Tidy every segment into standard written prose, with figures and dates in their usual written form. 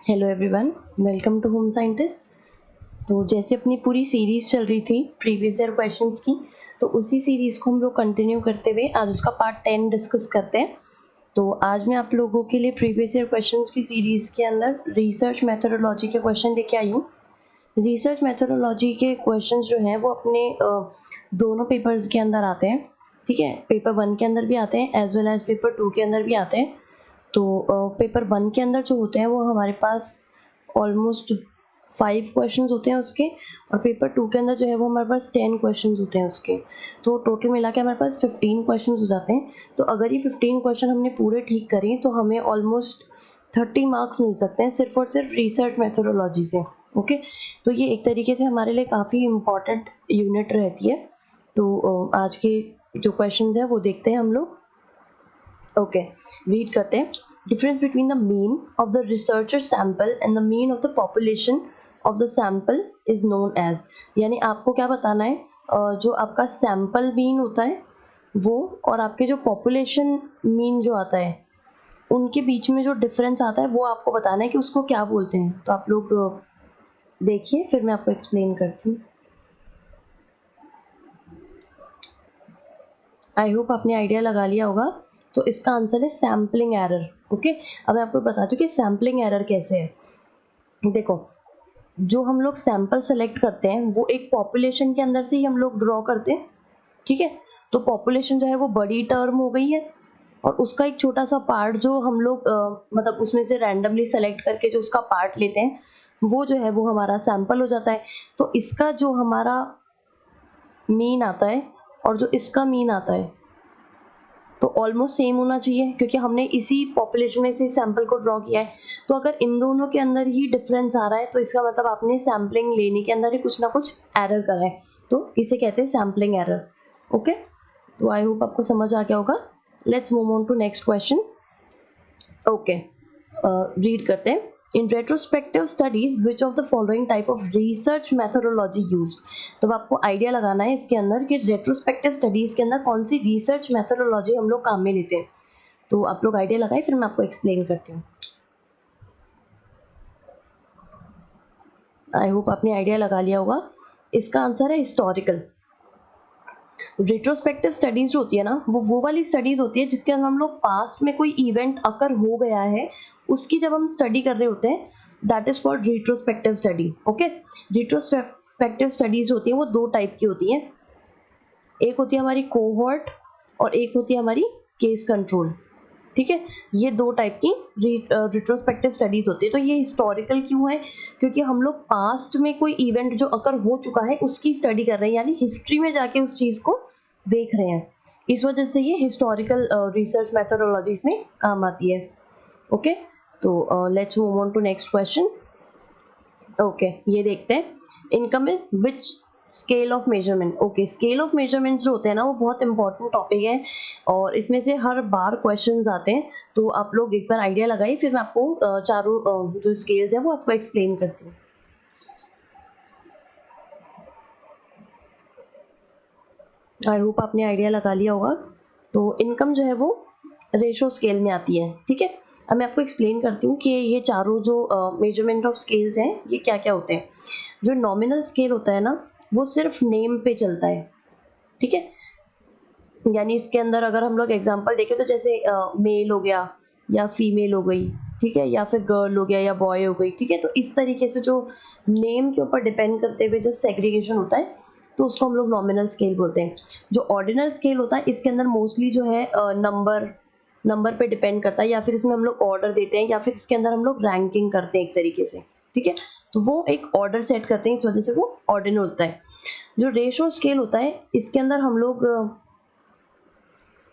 Hello everyone, welcome to home scientist. तो जैसे अपनी पूरी सीरीज चल रही थी प्रीवियस ईयर क्वेश्चंस की, तो उसी सीरीज को हम लोग कंटिन्यू करते हुए आज उसका पार्ट 10 डिस्कस करते हैं। तो आज मैं आप लोगों के लिए प्रीवियस ईयर क्वेश्चंस की सीरीज के अंदर रिसर्च मेथोडोलॉजी के क्वेश्चन लेके आई हूँ। रिसर्च मेथोडोलॉजी के क्वेश्चंस जो हैं वो अपने दोनों पेपर्स के अंदर आते हैं। ठीक है, पेपर 1 के अंदर भी आते हैं एज वेल एज पेपर 2 के अंदर भी आते हैं। तो पेपर 1 के अंदर जो होते हैं वो हमारे पास ऑलमोस्ट 5 क्वेश्चंस होते हैं उसके, और पेपर 2 के अंदर जो है वो हमारे पास 10 क्वेश्चंस होते हैं उसके। तो टोटल मिला के हमारे पास 15 क्वेश्चंस हो जाते हैं। तो अगर ये 15 क्वेश्चन हमने पूरे ठीक करें तो हमें ऑलमोस्ट 30 मार्क्स मिल सकते हैं सिर्फ और सिर्फ रिसर्च मेथोडोलॉजी से। ओके, तो ये एक तरीके से हमारे लिए काफ़ी इम्पॉर्टेंट यूनिट रहती है। तो आज के जो क्वेश्चन है वो देखते हैं हम लोग। ओके, रीड करते हैं। Difference between the mean of the researcher sample and the mean of the population of the sample is known as. यानी आपको क्या बताना है, जो आपका सैंपल मीन होता है वो और आपके जो पॉपुलेशन मीन जो आता है उनके बीच में जो डिफरेंस आता है वो आपको बताना है कि उसको क्या बोलते हैं। तो आप लोग देखिए, फिर मैं आपको एक्सप्लेन करती हूँ। आई होप आपने आइडिया लगा लिया होगा। तो इसका आंसर है सैम्पलिंग एरर। ओके, अब मैं आपको बताती हूँ कि सैम्पलिंग एरर कैसे है। देखो, जो हम लोग सैंपल सेलेक्ट करते हैं वो एक पॉपुलेशन के अंदर से ही हम लोग ड्रॉ करते हैं। ठीक है, तो पॉपुलेशन जो है वो बड़ी टर्म हो गई है, और उसका एक छोटा सा पार्ट जो हम लोग मतलब उसमें से रैंडमली सेलेक्ट करके जो उसका पार्ट लेते हैं वो जो है वो हमारा सैंपल हो जाता है। तो इसका जो हमारा मीन आता है और जो इसका मीन आता है तो ऑलमोस्ट सेम होना चाहिए, क्योंकि हमने इसी पॉपुलेशन में से सैंपल को ड्रॉ किया है। तो अगर इन दोनों के अंदर ही डिफरेंस आ रहा है तो इसका मतलब आपने सैम्पलिंग लेने के अंदर ही कुछ ना कुछ एरर करा है, तो इसे कहते हैं सैम्पलिंग एरर। ओके, तो आई होप आपको समझ आ गया होगा। Let's move on to next question. Okay, read करते हैं। In retrospective studies which of the following type of research methodology used. तो आपको आइडिया लगाना है इसके अंदर कि रेट्रोस्पेक्टिव स्टडीज के अंदर कौन सी रिसर्च मेथोडोलॉजी हम लोग काम में लेते हैं। तो आप लोग आइडिया लगाए, फिर मैं आपको एक्सप्लेन करती हूँ। आई होप आपने आइडिया लगा लिया होगा। इसका आंसर है हिस्टोरिकल। रिट्रोस्पेक्टिव स्टडीज जो होती है ना वो वाली स्टडीज होती है जिसके अंदर हम लोग पास्ट में कोई इवेंट अकर हो गया है उसकी जब हम स्टडी कर रहे होते हैं, that is called retrospective study. Okay, retrospective studies होती है वो दो टाइप की होती हैं। एक होती है हमारी कोहॉर्ट और एक होती है हमारी केस कंट्रोल। ठीक है, ये दो टाइप की रिट्रोस्पेक्टिव स्टडीज होती है। तो ये हिस्टोरिकल क्यों है, क्योंकि हम लोग पास्ट में कोई इवेंट जो अकर हो चुका है उसकी स्टडी कर रहे हैं, यानी हिस्ट्री में जाके उस चीज को देख रहे हैं। इस वजह से ये हिस्टोरिकल रिसर्च मेथोडोलॉजीज में काम आती है। ओके, तो let's move on to next question. Okay, ये देखते हैं। Income is which scale of measurement. Okay, scale of measurement जो होते हैं ना वो बहुत इंपॉर्टेंट टॉपिक है, और इसमें से हर बार क्वेश्चंस आते हैं। तो आप लोग एक बार आइडिया लगाइए, फिर मैं आपको चारों जो स्केल्स हैं वो आपको एक्सप्लेन करती हूँ। आई होप आपने आइडिया लगा लिया होगा। तो इनकम जो है वो रेशो स्केल में आती है। ठीक है, अब मैं आपको एक्सप्लेन करती हूँ कि ये चारों जो मेजरमेंट ऑफ स्केल्स हैं ये क्या क्या होते हैं। जो नॉमिनल स्केल होता है ना वो सिर्फ नेम पे चलता है। ठीक है, यानी इसके अंदर अगर हम लोग एग्जांपल देखें तो जैसे मेल हो गया या फीमेल हो गई, ठीक है, या फिर गर्ल हो गया या बॉय हो गई। ठीक है, तो इस तरीके से जो नेम के ऊपर डिपेंड करते हुए जो सेग्रीगेशन होता है तो उसको हम लोग नॉमिनल स्केल बोलते हैं। जो ऑर्डिनल स्केल होता है इसके अंदर मोस्टली जो है नंबर पे डिपेंड करता है, या फिर इसमें हम लोग ऑर्डर देते हैं, या फिर इसके अंदर हम लोग रैंकिंग करते हैं एक तरीके से। ठीक है, तो वो एक ऑर्डर सेट करते हैं, इस वजह से वो ऑर्डिनल होता है। जो रेशो स्केल होता है इसके अंदर हम लोग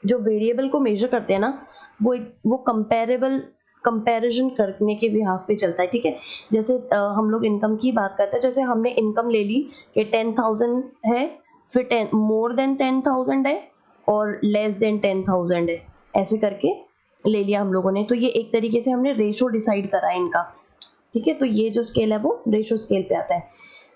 जो वेरिएबल को मेजर करते हैं ना वो कंपैरिजन करने के बिहाफ पे चलता है। ठीक है, जैसे हम लोग इनकम की बात करते हैं, जैसे हमने इनकम ले ली कि 10,000 है, फिर 10 मोर देन 10,000 है और लेस देन 10,000 है, ऐसे करके ले लिया हम लोगों ने। तो ये एक तरीके से हमने रेशो डिसाइड करा है इनका। ठीक है, तो ये जो स्केल है वो रेशो स्केल पे आता है।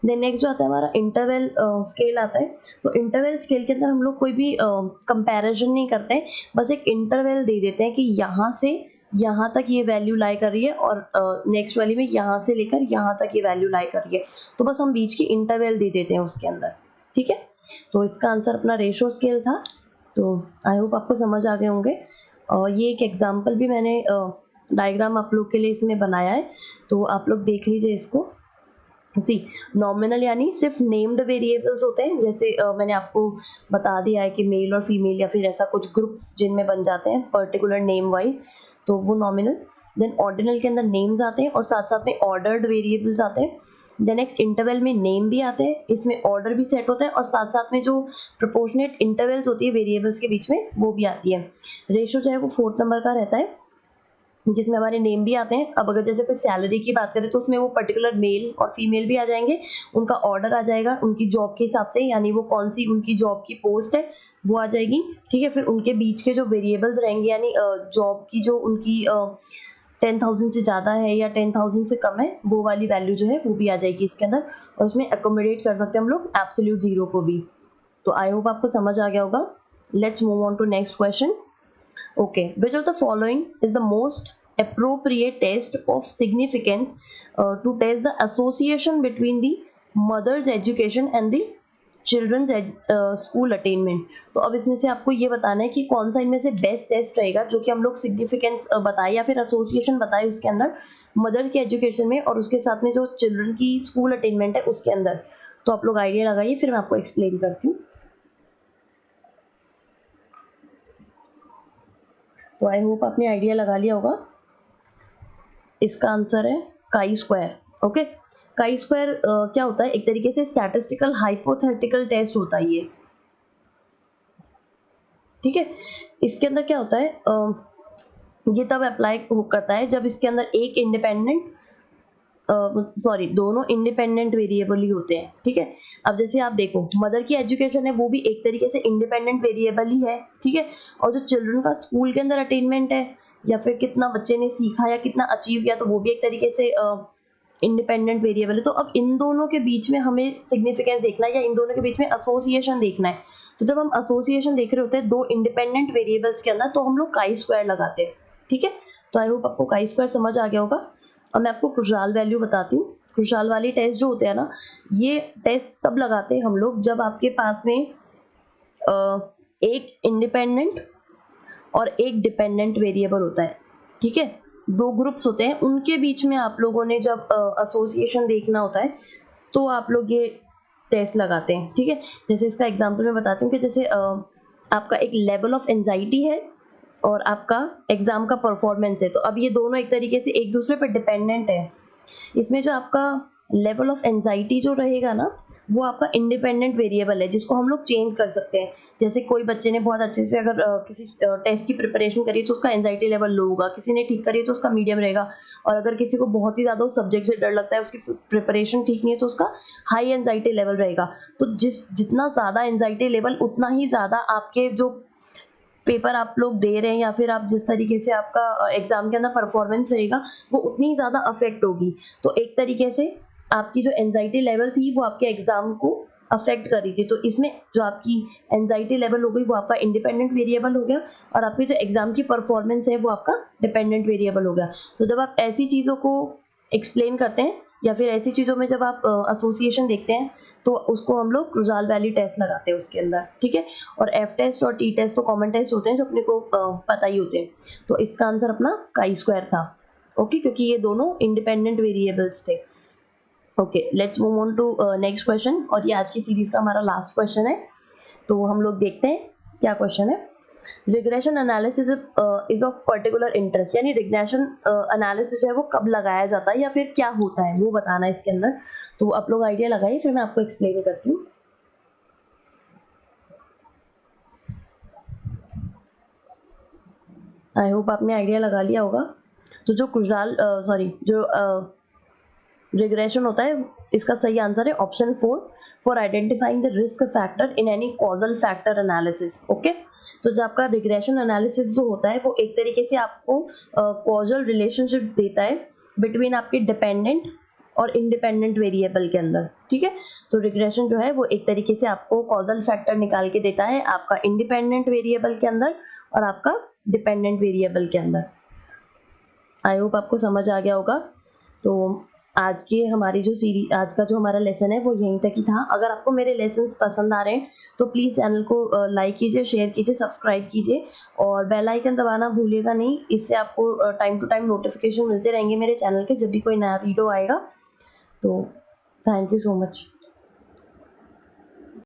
देन नेक्स्ट जो आता है हमारा इंटरवल स्केल आता है। तो इंटरवल स्केल के अंदर हम लोग कोई भी कंपैरिजन नहीं करते हैं, बस एक इंटरवल दे देते हैं कि यहाँ से यहाँ तक ये वैल्यू लाई कर रही है और नेक्स्ट वाली में यहाँ से लेकर यहाँ तक ये वैल्यू लाई कर रही है, तो बस हम बीच की इंटरवल दे देते हैं उसके अंदर, ठीक है। तो इसका आंसर अपना रेशो स्केल था। तो आई होप आपको समझ आ गए होंगे। और ये एक एग्जाम्पल भी मैंने डायग्राम आप लोग के लिए इसमें बनाया है, तो आप लोग देख लीजिए इसको। सी नॉमिनल यानी सिर्फ नेम्ड वेरिएबल्स होते हैं, जैसे मैंने आपको बता दिया है कि मेल और फीमेल या फिर ऐसा कुछ ग्रुप्स जिनमें बन जाते हैं पर्टिकुलर नेम वाइज, तो वो नॉमिनल। देन ऑर्डिनल के अंदर नेम्स आते हैं और साथ साथ में ऑर्डर्ड वेरिएबल्स आते हैं। देन नेक्स्ट इंटरवल में नेम भी आते हैं, इसमें ऑर्डर भी सेट होता है और साथ साथ में जो प्रोपोर्शनेट इंटरवल्स होती है वेरिएबल्स के बीच में वो भी आती है। रेशो जो है वो 4th नंबर का रहता है, जिसमें हमारे नेम भी आते हैं। अब अगर जैसे कोई सैलरी की बात करें तो उसमें वो पर्टिकुलर मेल और फीमेल भी आ जाएंगे, उनका ऑर्डर आ जाएगा उनकी जॉब के हिसाब से, यानी वो कौन सी उनकी जॉब की पोस्ट है वो आ जाएगी, ठीक है। फिर उनके बीच के जो वेरिएबल्स रहेंगे, यानी जॉब की जो उनकी 10,000 से ज़्यादा है या 10,000 से कम है, वो वाली वैल्यू जो है वो भी आ जाएगी इसके अंदर, और उसमें अकोमोडेट कर सकते हैं हम लोग एब्सोल्यूट जीरो को भी। तो आई होप आपको समझ आ गया होगा। Let's move on to next question. Okay, which of the following is the most appropriate test of significance to test the association between the mother's education and the children's school attainment? तो अब इसमें से आपको ये बताना है कि कौन सा इनमें से बेस्ट टेस्ट रहेगा जो कि हम लोग सिग्निफिकेंस बताए या फिर एसोसिएशन बताए उसके अंदर मदर की एजुकेशन में और उसके साथ में जो चिल्ड्रन की स्कूल अटेनमेंट है उसके अंदर। तो आप लोग आइडिया लगाइए, फिर मैं आपको एक्सप्लेन करती हूँ। तो आई होप आपने आइडिया लगा लिया होगा। इसका आंसर है chi square. Okay, chi square क्या होता है, एक तरीके से स्टैटिस्टिकल हाइपोथेटिकल टेस्ट होता है ये, ठीक है। इसके अंदर क्या होता है, ये तब अप्लाई करता है जब इसके अंदर एक इंडिपेंडेंट दोनों इंडिपेंडेंट वेरिएबल ही होते हैं, ठीक है। अब जैसे आप देखो मदर की एजुकेशन है वो भी एक तरीके से इंडिपेंडेंट वेरिएबल ही है, ठीक है। और जो चिल्ड्रन का स्कूल के अंदर अटेनमेंट है या फिर कितना बच्चे ने सीखा या कितना अचीव किया, तो वो भी एक तरीके से इंडिपेंडेंट वेरिएबल है। तो अब इन दोनों के बीच में हमें सिग्निफिकेंस देखना है या इन दोनों के बीच में एसोसिएशन देखना है। तो जब हम एसोसिएशन देख रहे होते हैं दो इंडिपेंडेंट वेरिएबल्स के अंदर, तो हम लोग काई स्क्वायर लगाते हैं, ठीक है। तो आई होप आपको काई स्क्वायर समझ आ गया होगा। अब मैं आपको क्रुशाल वैल्यू बताती हूँ। क्रुशाल वाली टेस्ट जो होते हैं ना, ये टेस्ट तब लगाते हैं हम लोग जब आपके पास में एक इंडिपेंडेंट और एक डिपेंडेंट वेरिएबल होता है, ठीक है। दो ग्रुप्स होते हैं, उनके बीच में आप लोगों ने जब एसोसिएशन देखना होता है तो आप लोग ये टेस्ट लगाते हैं, ठीक है। जैसे इसका एग्जांपल मैं बताती हूँ कि जैसे आपका एक लेवल ऑफ एंजाइटी है और आपका एग्जाम का परफॉर्मेंस है, तो अब ये दोनों एक तरीके से एक दूसरे पर डिपेंडेंट है। इसमें जो आपका लेवल ऑफ एंजाइटी जो रहेगा ना, वो आपका इंडिपेंडेंट वेरिएबल है जिसको हम लोग चेंज कर सकते हैं। जैसे कोई बच्चे ने बहुत अच्छे से अगर किसी टेस्ट की प्रिपरेशन करी तो उसका एंजाइटी लेवल लो होगा, किसी ने ठीक करी तो उसका मीडियम रहेगा, और अगर किसी को बहुत ही ज़्यादा उस सब्जेक्ट से डर लगता है, उसकी प्रिपरेशन ठीक नहीं है, तो उसका हाई एंजाइटी लेवल रहेगा। तो जितना ज़्यादा एंजाइटी लेवल उतना ही ज़्यादा आपके जो पेपर आप लोग दे रहे हैं या फिर आप जिस तरीके से आपका एग्जाम के अंदर परफॉर्मेंस रहेगा वो उतनी ही ज़्यादा अफेक्ट होगी। तो एक तरीके से आपकी जो एंजाइटी लेवल थी वो आपके एग्जाम को अफेक्ट कर रही थी, तो इसमें जो आपकी एंजाइटी लेवल हो गई वो आपका इंडिपेंडेंट वेरिएबल हो गया और आपकी जो एग्जाम की परफॉर्मेंस है वो आपका डिपेंडेंट वेरिएबल हो गया। तो जब आप ऐसी चीज़ों को एक्सप्लेन करते हैं या फिर ऐसी चीज़ों में जब आप एसोसिएशन देखते हैं तो उसको हम लोग क्रुशाल वैल्यू टेस्ट लगाते हैं उसके अंदर, ठीक है। और एफ टेस्ट और टी टेस्ट तो कॉमन टेस्ट होते हैं जो अपने को पता ही होते हैं। तो इसका आंसर अपना काई स्क्वायर था, ओके, क्योंकि ये दोनों इंडिपेंडेंट वेरिएबल्स थे। Okay, let's move on to next question, और ये आज की सीरीज का हमारा लास्ट क्वेश्चन है। तो हम लोग देखते हैं क्या क्वेश्चन है। Regression analysis is of particular interest, यानी रिग्रेशन एनालिसिस जो है वो कब लगाया जाता है या फिर क्या होता है वो बताना है इसके अंदर। तो आप लोग आइडिया लगाइए, फिर मैं आपको एक्सप्लेन करती हूँ। आई होप आपने आइडिया लगा लिया होगा। तो जो क्रुशाल जो रिग्रेशन होता है, इसका सही आंसर है option 4, for identifying the risk factor in any causal factor analysis. Okay, तो जो आपका रिग्रेशन एनालिसिस जो होता है वो एक तरीके से आपको कॉजल रिलेशनशिप देता है बिटवीन आपके डिपेंडेंट और इंडिपेंडेंट वेरिएबल के अंदर, ठीक है। तो रिग्रेशन जो है वो एक तरीके से आपको कॉजल फैक्टर निकाल के देता है आपका इंडिपेंडेंट वेरिएबल के अंदर और आपका डिपेंडेंट वेरिएबल के अंदर। आई होप आपको समझ आ गया होगा। तो आज का जो हमारा लेसन है वो यहीं तक ही था। अगर आपको मेरे लेसन्स पसंद आ रहे हैं तो प्लीज़ चैनल को लाइक कीजिए, शेयर कीजिए, सब्सक्राइब कीजिए और बेल आइकन दबाना भूलिएगा नहीं। इससे आपको टाइम टू टाइम नोटिफिकेशन मिलते रहेंगे मेरे चैनल के, जब भी कोई नया वीडियो आएगा। तो थैंक यू सो मच।